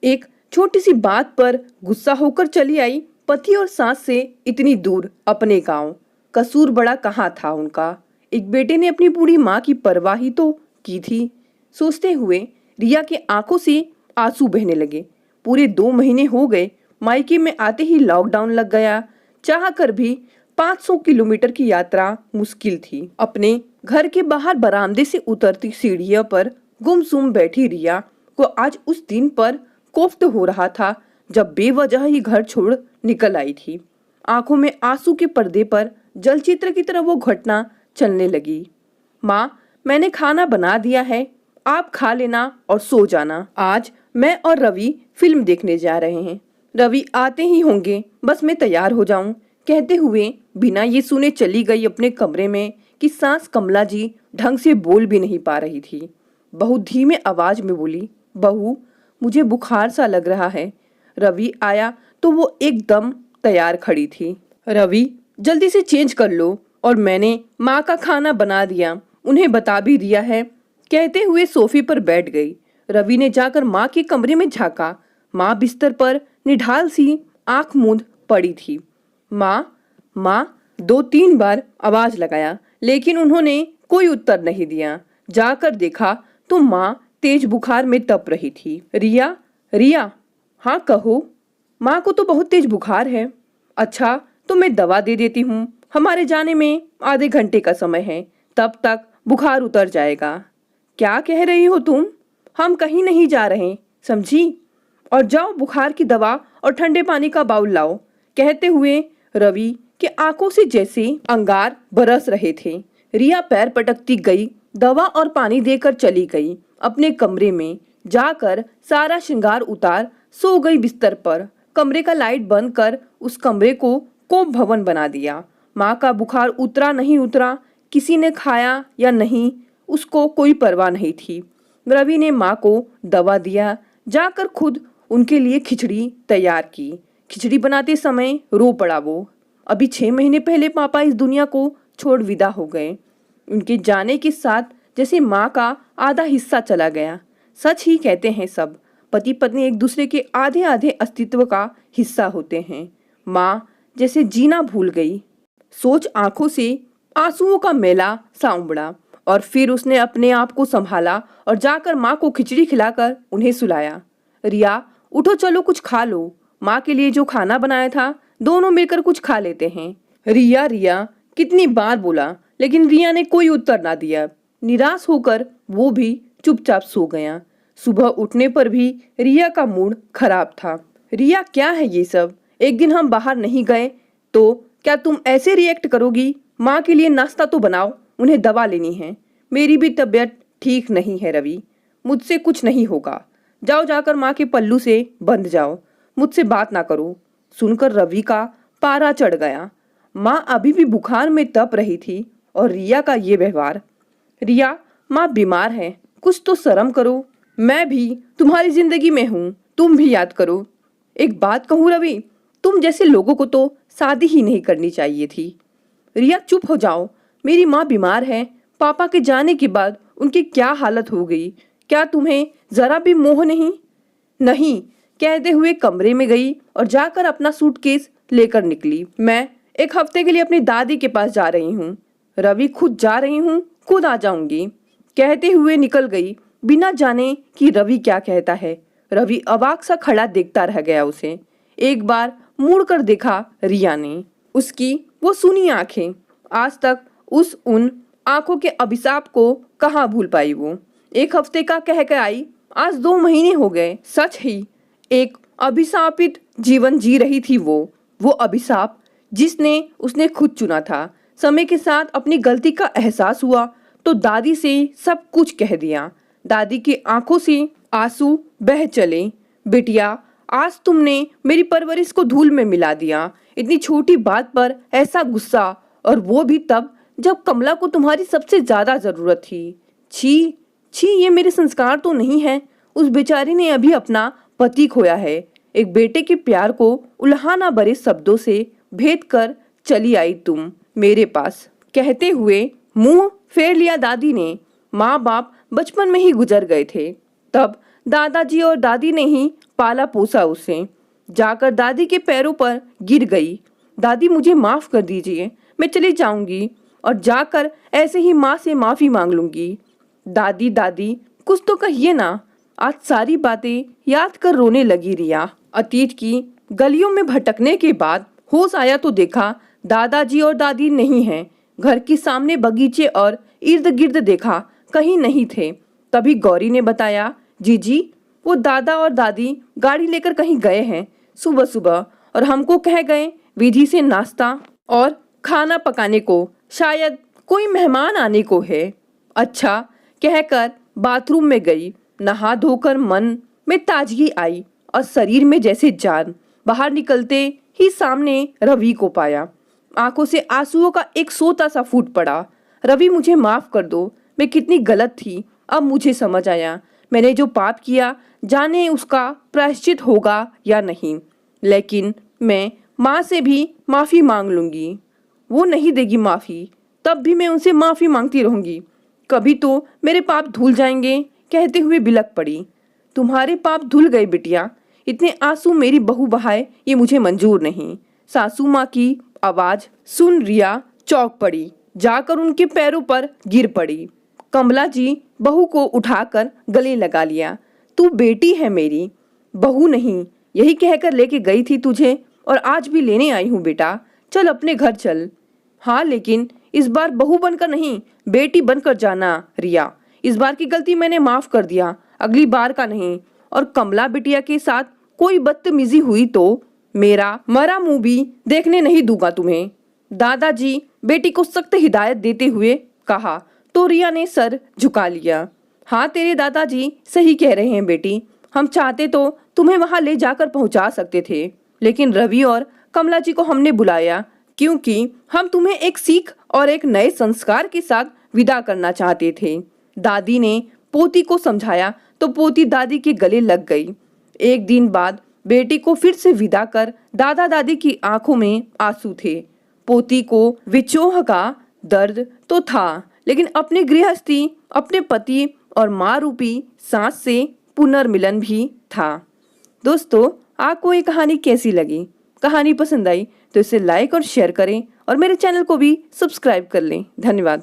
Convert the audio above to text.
एक छोटी सी बात पर गुस्सा होकर चली आई पति और सास से इतनी दूर अपने गांव। कसूर बड़ा कहाँ था उनका। एक बेटे ने अपनी बूढ़ी माँ की परवाह ही तो की थी। सोचते हुए रिया की आंखों से आंसू बहने लगे। पूरे 2 महीने हो गए। मायके में आते ही लॉकडाउन लग गया। चाह कर भी 500 किलोमीटर की यात्रा मुश्किल थी। अपने घर के बाहर बरामदे से उतरती सीढ़ियों पर गुमसुम बैठी रिया को आज उस दिन पर कोफ्त हो रहा था जब बेवजह ही घर छोड़ निकल आई थी। आंखों में आंसू के पर्दे पर जलचित्र की तरह वो घटना चलने लगी। माँ, मैंने खाना बना दिया है, आप खा लेना और सो जाना। आज मैं और रवि फिल्म देखने जा रहे हैं। रवि आते ही होंगे, बस मैं तैयार हो जाऊं। कहते हुए बिना ये सुने चली गई अपने कमरे में कि सास कमला जी ढंग से बोल भी नहीं पा रही थी। बहुत धीमे आवाज में बोली, बहू, मुझे बुखार सा लग रहा है। रवि आया तो वो एकदम तैयार खड़ी थी। रवि, जल्दी से चेंज कर लो, और मैंने माँ का खाना बना दिया, उन्हें बता भी दिया है। कहते हुए सोफे पर बैठ गई। रवि ने जाकर माँ के कमरे में झांका। माँ बिस्तर पर निढाल सी आंख मूंद पड़ी थी। माँ, माँ, 2-3 बार आवाज लगाया, लेकिन उन्होंने कोई उत्तर नहीं दिया। जाकर देखा तो माँ तेज बुखार में तप रही थी। रिया, रिया, हाँ कहो। माँ को तो बहुत तेज बुखार है। अच्छा, तो मैं दवा दे देती हूँ, हमारे जाने में आधे घंटे का समय है, तब तक बुखार उतर जाएगा। क्या कह रही हो तुम? हम कहीं नहीं जा रहे, समझी? और जाओ बुखार की दवा और ठंडे पानी का बाउल लाओ। कहते हुए रवि के आंखों से जैसे अंगार बरस रहे थे। रिया पैर पटकती गई, दवा और पानी देकर चली गई। अपने कमरे में जाकर सारा श्रृंगार उतार सो गई बिस्तर पर। कमरे का लाइट बंद कर उस कमरे को कोप भवन बना दिया। माँ का बुखार उतरा नहीं उतरा, किसी ने खाया या नहीं, उसको कोई परवाह नहीं थी। रवि ने माँ को दवा दिया, जाकर खुद उनके लिए खिचड़ी तैयार की। खिचड़ी बनाते समय रो पड़ा वो। अभी 6 महीने पहले पापा इस दुनिया को छोड़ विदा हो गए। उनके जाने के साथ जैसे माँ का आधा हिस्सा चला गया। सच ही कहते हैं सब, पति पत्नी एक दूसरे के आधे आधे अस्तित्व का हिस्सा होते हैं। माँ जैसे जीना भूल गई। सोच आंखों से आंसुओं का मेला सा उमड़ा, और फिर उसने अपने आप को संभाला और जाकर माँ को खिचड़ी खिलाकर उन्हें सुलाया। रिया, उठो, चलो कुछ खा लो। माँ के लिए जो खाना बनाया था, दोनों मिलकर कुछ खा लेते हैं। रिया, रिया कितनी बार बोला, लेकिन रिया ने कोई उत्तर ना दिया। निराश होकर वो भी चुपचाप सो गया। सुबह उठने पर भी रिया का मूड खराब था। रिया, क्या है ये सब? एक दिन हम बाहर नहीं गए तो क्या तुम ऐसे रिएक्ट करोगी? माँ के लिए नाश्ता तो बनाओ, उन्हें दवा लेनी है। मेरी भी तबीयत ठीक नहीं है रवि, मुझसे कुछ नहीं होगा। जाओ, जाकर माँ के पल्लू से बंध जाओ, मुझसे बात ना करो। सुनकर रवि का पारा चढ़ गया। माँ अभी भी बुखार में तप रही थी और रिया का ये व्यवहार। रिया, माँ बीमार है, कुछ तो शर्म करो। मैं भी तुम्हारी जिंदगी में हूँ, तुम भी याद करो। एक बात कहूँ रवि, तुम जैसे लोगों को तो शादी ही नहीं करनी चाहिए थी। रिया, चुप हो जाओ, मेरी माँ बीमार है। पापा के जाने के बाद उनकी क्या हालत हो गई, क्या तुम्हें जरा भी मोह नहीं? नहीं, कहते हुए कमरे में गई और जाकर अपना सूटकेस लेकर निकली। मैं 1 हफ्ते के लिए अपनी दादी के पास जा रही हूँ। रवि, खुद जा रही हूँ, खुद आ जाऊंगी। कहते हुए निकल गई, बिना जाने कि रवि क्या कहता है। रवि अवाक सा खड़ा देखता रह गया उसे। एक बार मुड़ कर देखा रिया ने, उसकी वो सुनी आंखें। आज तक उन आंखों के अभिशाप को कहाँ भूल पाई वो। 1 हफ्ते का कह कर आई, आज 2 महीने हो गए। सच ही एक अभिशापित जीवन जी रही थी वो अभिशाप जिसने उसने खुद चुना था। समय के साथ अपनी गलती का एहसास हुआ तो दादी से सब कुछ कह दिया। दादी की आंखों से आंसू बह चले। बिटिया, आज तुमने मेरी परवरिश को धूल में मिला दिया। इतनी छोटी बात पर ऐसा गुस्सा, और वो भी तब जब कमला को तुम्हारी सबसे ज्यादा जरूरत थी। छी छी, ये मेरे संस्कार तो नहीं है। उस बेचारी ने अभी अपना पति खोया है। एक बेटे के प्यार को उल्हाना भरे शब्दों से भेद कर चली आई तुम मेरे पास। कहते हुए मुंह फेर लिया दादी ने। माँ बाप बचपन में ही गुजर गए थे। तब दादाजी और दादी ने ही पाला पोसा उसे। जाकर दादी के पैरों पर गिर गई। दादी मुझे माफ कर दीजिए, मैं चली जाऊंगी और जाकर ऐसे ही माँ से माफी मांग लूंगी। दादी दादी कुछ तो कहिए ना। आज सारी बातें याद कर रोने लगी रिया। अतीत की गलियों में भटकने के बाद होश आया तो देखा दादाजी और दादी नहीं हैं। घर के सामने बगीचे और इर्द गिर्द देखा, कहीं नहीं थे। तभी गौरी ने बताया, जीजी वो दादा और दादी गाड़ी लेकर कहीं गए हैं सुबह सुबह, और हमको कह गए विधि से नाश्ता और खाना पकाने को, शायद कोई मेहमान आने को है। अच्छा कहकर बाथरूम में गई। नहा धोकर मन में ताजगी आई और शरीर में जैसे जान। बाहर निकलते ही सामने रवि को पाया। आंखों से आंसुओं का एक सोता सा फूट पड़ा। रवि मुझे माफ कर दो, मैं कितनी गलत थी। अब मुझे समझ आया मैंने जो पाप किया, जाने उसका प्रायश्चित होगा या नहीं, लेकिन मैं माँ से भी माफ़ी मांग लूँगी। वो नहीं देगी माफ़ी, तब भी मैं उनसे माफ़ी मांगती रहूँगी। कभी तो मेरे पाप धुल जाएंगे, कहते हुए बिलक पड़ी। तुम्हारे पाप धुल गए बिटिया, इतने आंसू मेरी बहू बहाए ये मुझे मंजूर नहीं। सासू माँ की आवाज सुन रिया चौंक पड़ी। जाकर उनके पैरों पर गिर पड़ी। कमला जी बहू को उठाकर गले लगा लिया। तू बेटी है मेरी, बहू नहीं, यही कहकर लेके गई थी तुझे और आज भी लेने आई हूँ बेटा। चल अपने घर चल। हाँ लेकिन इस बार बहू बनकर नहीं, बेटी बनकर जाना रिया। इस बार की गलती मैंने माफ कर दिया, अगली बार का नहीं। और कमला बिटिया के साथ कोई बदतमीजी हुई तो मेरा मरा मुंह भी देखने नहीं दूंगा तुम्हें। दादाजी बेटी को सख्त हिदायत देते हुए कहा तो रिया ने सर झुका लिया। हाँ तेरे दादाजी सही कह रहे हैं बेटी, हम चाहते तो तुम्हें वहां ले जाकर पहुंचा सकते थे, लेकिन रवि और कमला जी को हमने बुलाया क्योंकि हम तुम्हें एक सीख और एक नए संस्कार के साथ विदा करना चाहते थे। दादी ने पोती को समझाया तो पोती दादी के गले लग गई। एक दिन बाद बेटी को फिर से विदा कर दादा दादी की आंखों में आंसू थे। पोती को विचोह का दर्द तो था, लेकिन अपनी गृहस्थी, अपने पति और माँ रूपी सास से पुनर्मिलन भी था। दोस्तों आपको ये कहानी कैसी लगी? कहानी पसंद आई तो इसे लाइक और शेयर करें और मेरे चैनल को भी सब्सक्राइब कर लें। धन्यवाद।